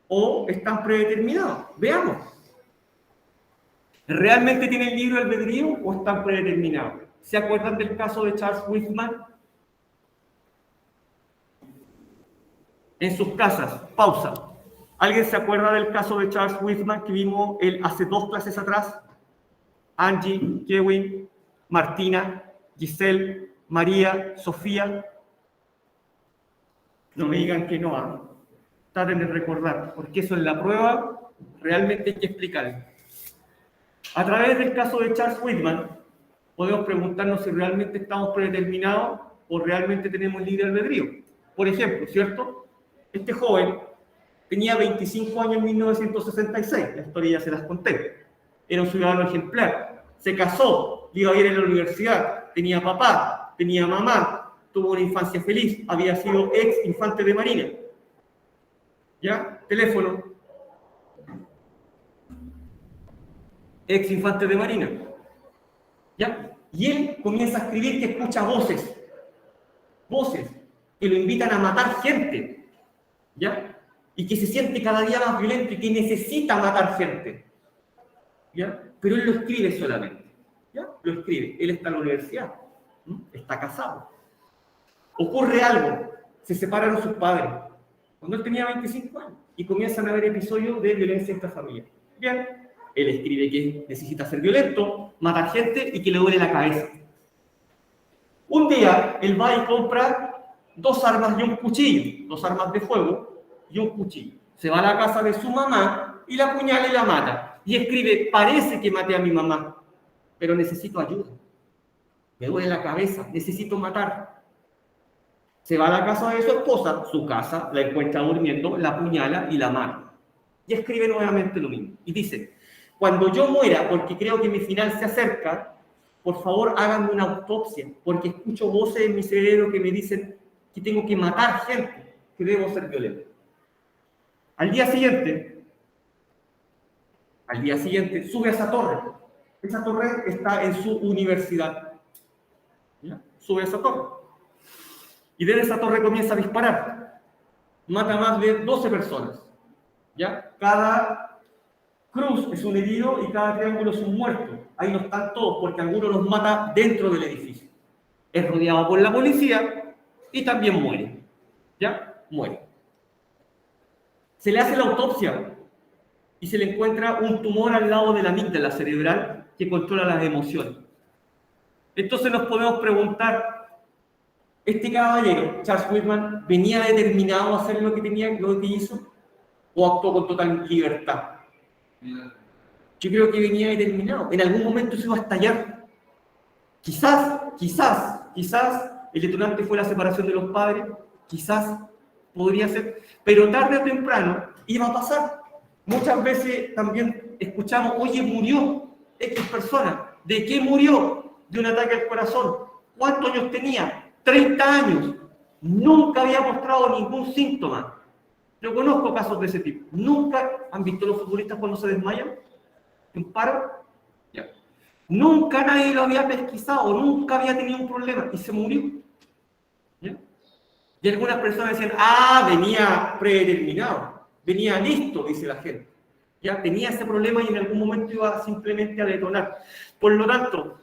Speaker 1: o están predeterminados. Veamos. ¿Realmente tienen libre albedrío o están predeterminados? ¿Se acuerdan del caso de Charles Whitman? En sus casas, pausa. ¿Alguien se acuerda del caso de Charles Whitman que vimos hace 2 clases atrás? Angie, Kevin, Martina, Giselle, María, Sofía. No me digan que no. Traten de recordar, porque eso en la prueba realmente hay que explicar. A través del caso de Charles Whitman, podemos preguntarnos si realmente estamos predeterminados o realmente tenemos libre albedrío. Por ejemplo, ¿cierto? Este joven tenía 25 años en 1966, la historia ya se las conté. Era un ciudadano ejemplar, se casó, le iba bien en la universidad, tenía papá, tenía mamá, tuvo una infancia feliz, había sido ex infante de marina. ¿Ya? Teléfono. Ex infante de marina. ¿Ya? Y él comienza a escribir que escucha voces que lo invitan a matar gente, ¿ya? Y que se siente cada día más violento y que necesita matar gente, ¿ya? Pero él lo escribe solamente, ¿ya? Lo escribe. Él está en la universidad, está casado. Ocurre algo, se separaron sus padres cuando él tenía 25 años y comienzan a haber episodios de violencia intrafamiliar. Bien, él escribe que necesita ser violento, matar gente y que le duele la cabeza. Un día, él va y compra 2 armas y un cuchillo, 2 armas de fuego y un cuchillo. Se va a la casa de su mamá y la apuñala y la mata. Y escribe, parece que maté a mi mamá, pero necesito ayuda. Me duele la cabeza, necesito matar. Se va a la casa de su esposa, su casa, la encuentra durmiendo, la apuñala y la mata. Y escribe nuevamente lo mismo. Y dice, cuando yo muera, porque creo que mi final se acerca, por favor háganme una autopsia, porque escucho voces en mi cerebro que me dicen que tengo que matar gente, que debo ser violento. Al día siguiente, sube a esa torre. Esa torre está en su universidad. ¿Ya? Sube a esa torre. Y desde esa torre comienza a disparar. Mata a más de 12 personas. ¿Ya? Cada cruz es un herido y cada triángulo es un muerto. Ahí no están todos, porque algunos los mata dentro del edificio. Es rodeado por la policía y también muere. ¿Ya? Muere. Se le hace la autopsia y se le encuentra un tumor al lado de la amígdala cerebral que controla las emociones. Entonces nos podemos preguntar, ¿este caballero, Charles Whitman, venía determinado a hacer lo que hizo? ¿O actuó con total libertad? Yo creo que venía determinado. En algún momento se iba a estallar. Quizás el detonante fue la separación de los padres. Quizás podría ser. Pero tarde o temprano iba a pasar. Muchas veces también escuchamos, oye, murió X persona. ¿De qué murió? De un ataque al corazón. ¿Cuántos años tenía? 30 años. Nunca había mostrado ningún síntoma. Yo conozco casos de ese tipo. ¿Nunca han visto los futbolistas cuando se desmayan? ¿En paro? Ya. Nunca nadie lo había pesquisado, nunca había tenido un problema y se murió. ¿Ya? Y algunas personas decían, venía predeterminado, venía listo, dice la gente. Ya tenía ese problema y en algún momento iba simplemente a detonar. Por lo tanto,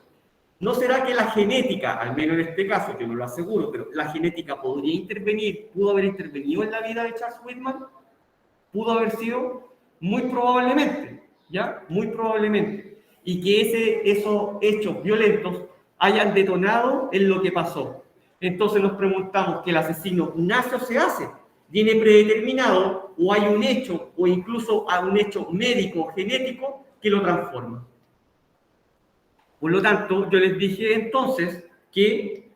Speaker 1: ¿no será que la genética, al menos en este caso, yo no lo aseguro, pero la genética podría intervenir, pudo haber intervenido en la vida de Charles Whitman? Pudo haber sido, muy probablemente, ¿ya? Muy probablemente. Y que esos hechos violentos hayan detonado en lo que pasó. Entonces nos preguntamos, ¿que el asesino nace o se hace? ¿Viene predeterminado o hay un hecho, o incluso hay un hecho médico, genético, que lo transforma? Por lo tanto, yo les dije entonces que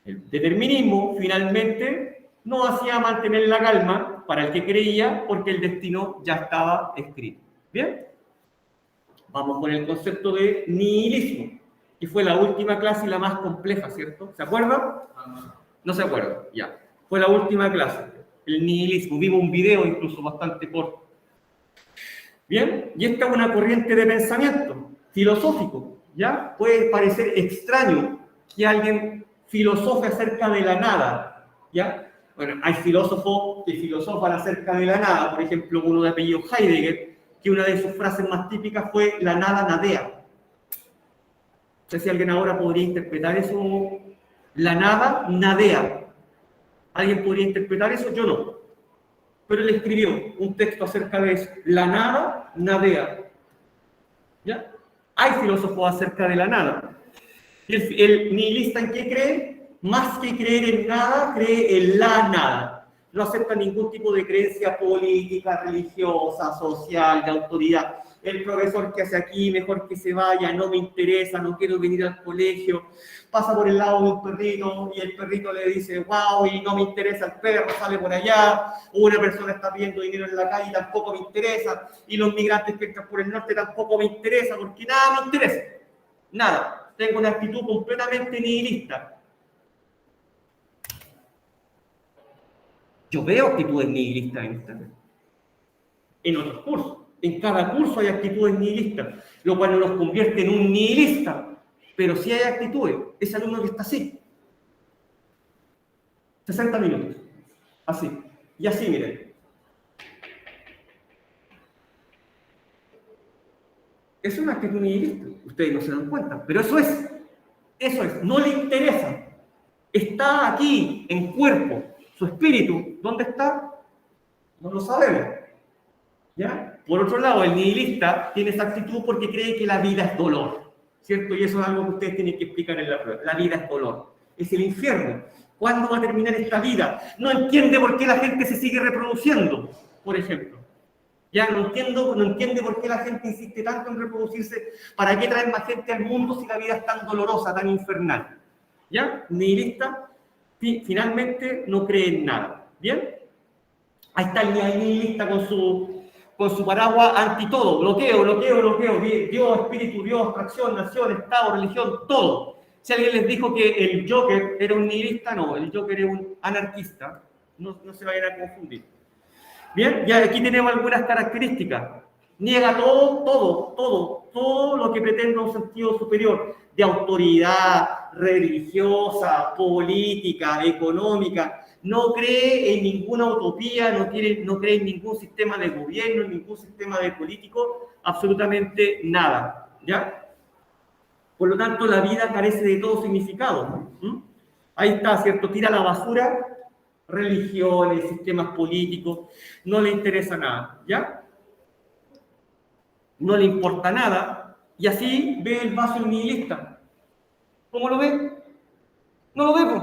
Speaker 1: el determinismo finalmente no hacía mantener la calma para el que creía, porque el destino ya estaba escrito. ¿Bien? Vamos con el concepto de nihilismo, que fue la última clase y la más compleja, ¿cierto? ¿Se acuerdan? No se acuerdan, ya. Fue la última clase, el nihilismo. Vimos un video incluso bastante corto. Bien, y esta es una corriente de pensamiento filosófico. ¿Ya? Puede parecer extraño que alguien filosofe acerca de la nada, ¿ya? Bueno, hay filósofos que filosofan acerca de la nada, por ejemplo, uno de apellido Heidegger, que una de sus frases más típicas fue la nada nadea. No sé si alguien ahora podría interpretar eso, la nada nadea. ¿Alguien podría interpretar eso? Yo no. Pero él escribió un texto acerca de eso, la nada nadea. ¿Ya? Hay filósofos acerca de la nada. El nihilista, ¿en qué cree? Más que creer en nada, cree en la nada. No acepta ningún tipo de creencia política, religiosa, social, de autoridad. El profesor que hace aquí, mejor que se vaya, no me interesa, no quiero venir al colegio. Pasa por el lado de un perrito y el perrito le dice, wow, y no me interesa el perro, sale por allá. O una persona está pidiendo dinero en la calle y tampoco me interesa. Y los migrantes que entran por el norte tampoco me interesa, porque nada me interesa. Nada. Tengo una actitud completamente nihilista. Yo veo actitudes nihilistas en Internet. En otros cursos. En cada curso hay actitudes nihilistas, lo cual no nos convierte en un nihilista. Pero sí hay actitudes. Ese alumno que está así. 60 minutos. Así. Y así, miren. Es una actitud nihilista. Ustedes no se dan cuenta. Pero eso es. No le interesa. Está aquí, en cuerpo. Su espíritu, ¿dónde está? No lo sabemos. ¿Ya? Por otro lado, el nihilista tiene esa actitud porque cree que la vida es dolor. ¿Cierto? Y eso es algo que ustedes tienen que explicar en la prueba. La vida es dolor. Es el infierno. ¿Cuándo va a terminar esta vida? No entiende por qué la gente se sigue reproduciendo, por ejemplo. Ya no entiende por qué la gente insiste tanto en reproducirse. ¿Para qué traer más gente al mundo si la vida es tan dolorosa, tan infernal? ¿Ya? Nihilista. finalmente no cree en nada. ¿Bien? Ahí está el nihilista con su paraguas anti todo. Bloqueo. Dios, espíritu, Dios, abstracción, nación, Estado, religión, todo. Si alguien les dijo que el Joker era un nihilista, no, el Joker era un anarquista. No se vayan a confundir. Bien, y aquí tenemos algunas características. Niega todo lo que pretenda un sentido superior de autoridad religiosa, política, económica. No cree en ninguna utopía, no cree en ningún sistema de gobierno, en ningún sistema de político, absolutamente nada. ¿Ya? Por lo tanto, la vida carece de todo significado. Ahí está, ¿cierto? Tira a la basura religiones, sistemas políticos, no le interesa nada, ¿ya? No le importa nada, y así ve el vaso nihilista. ¿Cómo lo ve? No lo ve, pues.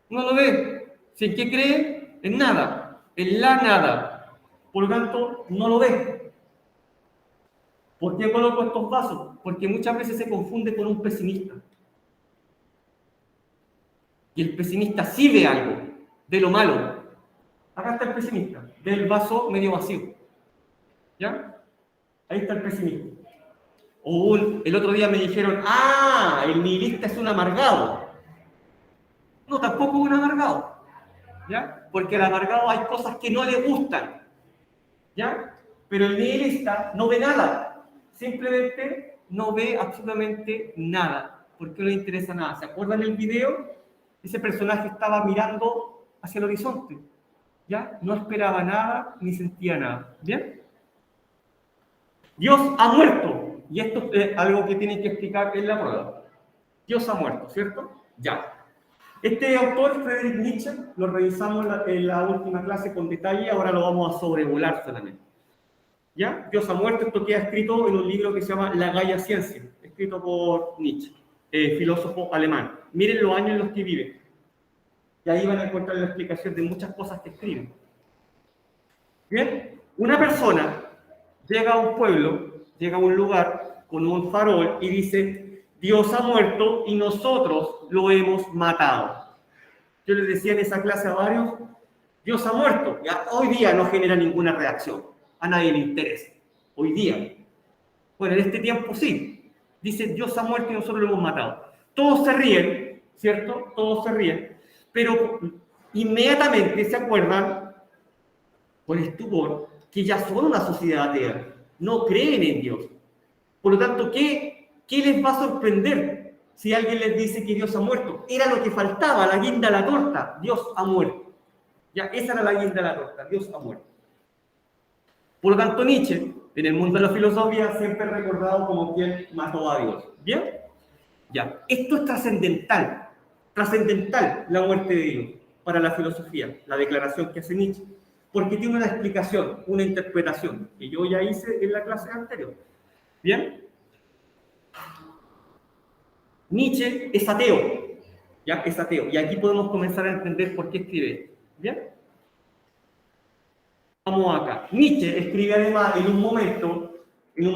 Speaker 1: No lo ve. ¿Si en qué cree? En nada, en la nada. Por lo tanto, no lo ve. ¿Por qué coloco estos vasos? Porque muchas veces se confunde con un pesimista. Y el pesimista sí ve algo de lo malo. Acá está el pesimista, del vaso medio vacío. ¿Ya? Ahí está el pesimista. El otro día me dijeron, el nihilista es un amargado. No, tampoco es un amargado. ¿Ya? Porque al amargado hay cosas que no le gustan. ¿Ya? Pero el nihilista no ve nada. Simplemente no ve absolutamente nada. Porque no le interesa nada. ¿Se acuerdan del video? Ese personaje estaba mirando hacia el horizonte. ¿Ya? No esperaba nada ni sentía nada. ¿Bien? Dios ha muerto. Y esto es algo que tienen que explicar en la prueba. Dios ha muerto, ¿cierto? Ya. Este autor, Friedrich Nietzsche, lo revisamos en la última clase con detalle, ahora lo vamos a sobrevolar solamente. ¿Ya? Dios ha muerto, esto queda escrito en un libro que se llama La Gaia Ciencia, escrito por Nietzsche, filósofo alemán. Miren los años en los que vive. Y ahí van a encontrar la explicación de muchas cosas que escriben. Bien, una persona llega a un pueblo, llega a un lugar con un farol y dice, Dios ha muerto y nosotros lo hemos matado. Yo les decía en esa clase a varios, Dios ha muerto. Ya, hoy día no genera ninguna reacción, a nadie le interesa. Hoy día. Bueno, en este tiempo sí. Dice, Dios ha muerto y nosotros lo hemos matado. Todos se ríen, ¿cierto? Todos se ríen. Pero inmediatamente se acuerdan, con estupor, que ya son una sociedad atea. No creen en Dios. Por lo tanto, ¿qué les va a sorprender si alguien les dice que Dios ha muerto? Era lo que faltaba, la guinda a la torta. Dios ha muerto. Ya, esa era la guinda a la torta. Dios ha muerto. Por lo tanto, Nietzsche, en el mundo de la filosofía, siempre es recordado como quien mató a Dios. ¿Bien? Ya. Esto es trascendental. Trascendental la muerte de Dios para la filosofía, la declaración que hace Nietzsche. Porque tiene una explicación, una interpretación, que yo ya hice en la clase anterior. ¿Bien? Nietzsche es ateo. ¿Ya? Es ateo. Y aquí podemos comenzar a entender por qué escribe esto. ¿Bien? Vamos acá. Nietzsche escribe además en un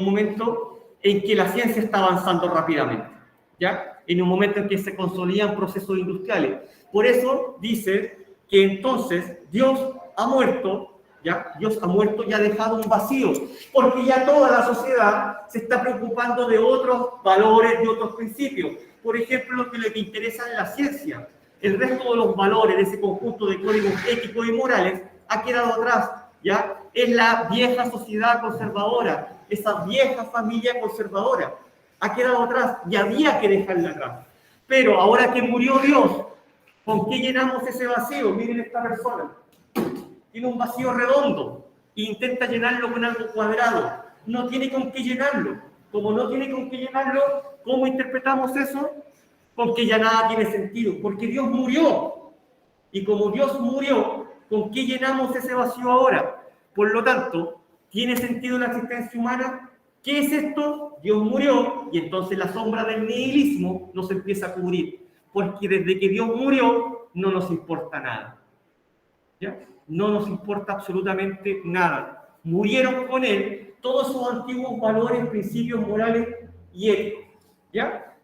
Speaker 1: momento en que la ciencia está avanzando rápidamente. ¿Ya? En un momento en que se consolidan procesos industriales. Por eso dice que entonces Dios ha muerto, ¿ya? Dios ha muerto y ha dejado un vacío, porque ya toda la sociedad se está preocupando de otros valores, de otros principios. Por ejemplo, lo que le interesa en la ciencia. El resto de los valores de ese conjunto de códigos éticos y morales ha quedado atrás, ¿ya? Es la vieja sociedad conservadora, esa vieja familia conservadora. Ha quedado atrás y había que dejarla atrás. Pero ahora que murió Dios, ¿con qué llenamos ese vacío? Miren esta persona. Tiene un vacío redondo e intenta llenarlo con algo cuadrado. No tiene con qué llenarlo. Como no tiene con qué llenarlo, ¿cómo interpretamos eso? Con que ya nada tiene sentido. Porque Dios murió. Y como Dios murió, ¿con qué llenamos ese vacío ahora? Por lo tanto, ¿tiene sentido la existencia humana? ¿Qué es esto? Dios murió y entonces la sombra del nihilismo nos empieza a cubrir. Porque desde que Dios murió, no nos importa nada. ¿Ya? No nos importa absolutamente nada. Murieron con Él todos sus antiguos valores, principios morales y éticos. ¿Ya?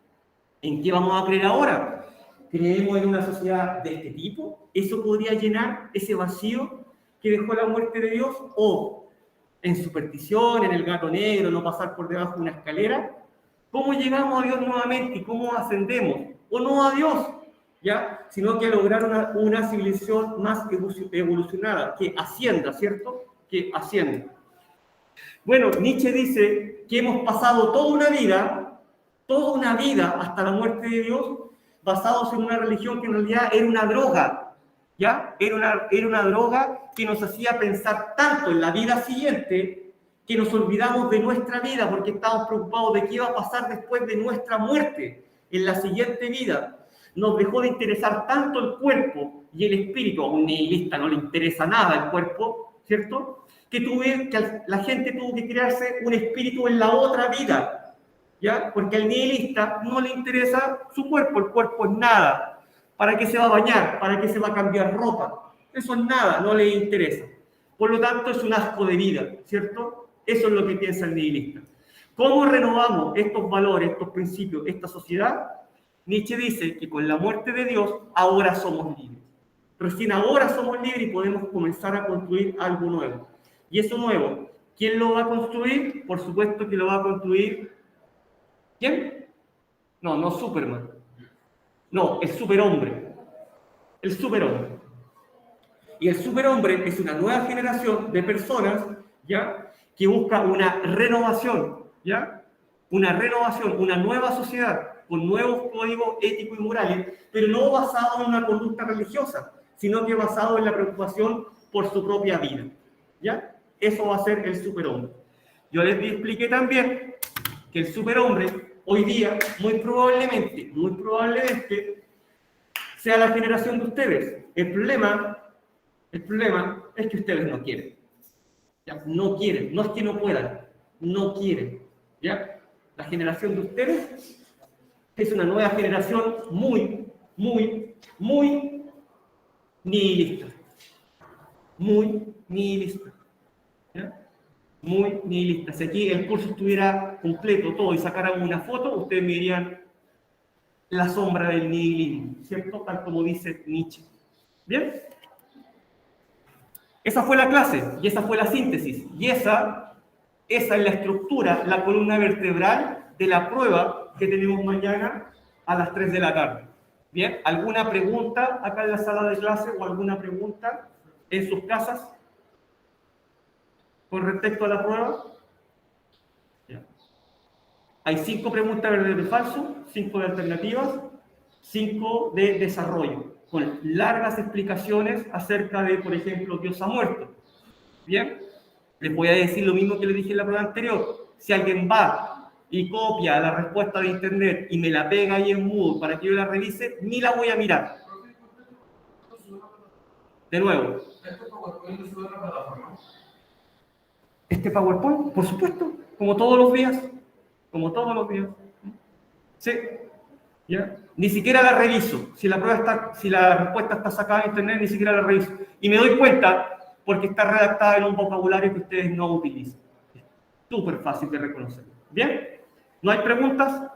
Speaker 1: ¿En qué vamos a creer ahora? ¿Creemos en una sociedad de este tipo? ¿Eso podría llenar ese vacío que dejó la muerte de Dios? ¿O en superstición, en el gato negro, no pasar por debajo de una escalera? ¿Cómo llegamos a Dios nuevamente y cómo ascendemos? O no a Dios, ¿ya? Sino que a lograr una civilización más evolucionada, que ascienda, ¿cierto? Que ascienda. Bueno, Nietzsche dice que hemos pasado toda una vida hasta la muerte de Dios, basados en una religión que en realidad era una droga, ¿ya? Era una droga que nos hacía pensar tanto en la vida siguiente que nos olvidamos de nuestra vida porque estábamos preocupados de qué iba a pasar después de nuestra muerte, en la siguiente vida. Nos dejó de interesar tanto el cuerpo y el espíritu. A un nihilista no le interesa nada el cuerpo, ¿cierto? Que la gente tuvo que crearse un espíritu en la otra vida, ¿ya? Porque al nihilista no le interesa su cuerpo, el cuerpo es nada. ¿Para qué se va a bañar? ¿Para qué se va a cambiar ropa? Eso es nada, no le interesa. Por lo tanto, es un asco de vida, ¿cierto? Eso es lo que piensa el nihilista. ¿Cómo renovamos estos valores, estos principios, esta sociedad? Nietzsche dice que con la muerte de Dios, ahora somos libres. Recién ahora somos libres y podemos comenzar a construir algo nuevo. Y eso nuevo, ¿quién lo va a construir? Por supuesto que lo va a construir... ¿Quién? No Superman. No, el superhombre. El superhombre. Y el superhombre es una nueva generación de personas, ¿ya? Que busca una renovación, ¿ya? Una renovación, una nueva sociedad, con nuevos códigos éticos y morales, pero no basado en una conducta religiosa, sino que basado en la preocupación por su propia vida, ¿ya? Eso va a ser el superhombre. Yo les expliqué también que el superhombre, hoy día, muy probablemente, sea la generación de ustedes. El problema es que ustedes no quieren. ¿Ya? No quieren, no es que no puedan, no quieren. ¿Ya? La generación de ustedes es una nueva generación muy nihilista. Muy nihilista. ¿Ya? Muy nihilista. Si aquí el curso estuviera completo, todo, y sacaran una foto, ustedes me dirían la sombra del nihilismo, ¿cierto? Tal como dice Nietzsche. ¿Bien? Esa fue la clase, y esa fue la síntesis, y esa es la estructura, la columna vertebral de la prueba que tenemos mañana a las 3 de la tarde. ¿Bien? ¿Alguna pregunta acá en la sala de clase o alguna pregunta en sus casas con respecto a la prueba? ¿Ya? Hay 5 preguntas verdadero y falso, 5 de alternativas, 5 de desarrollo, con largas explicaciones acerca de, por ejemplo, Dios ha muerto. ¿Bien? Les voy a decir lo mismo que les dije en la prueba anterior. Si alguien va y copia la respuesta de internet y me la pega ahí en Moodle para que yo la revise, ni la voy a mirar. De nuevo. ¿Este PowerPoint? Por supuesto, como todos los días. Como todos los días. Sí. ¿Ya? Ni siquiera la reviso. Si la respuesta está sacada en internet, ni siquiera la reviso. Y me doy cuenta porque está redactada en un vocabulario que ustedes no utilizan. Es súper fácil de reconocer. ¿Bien? ¿No hay preguntas?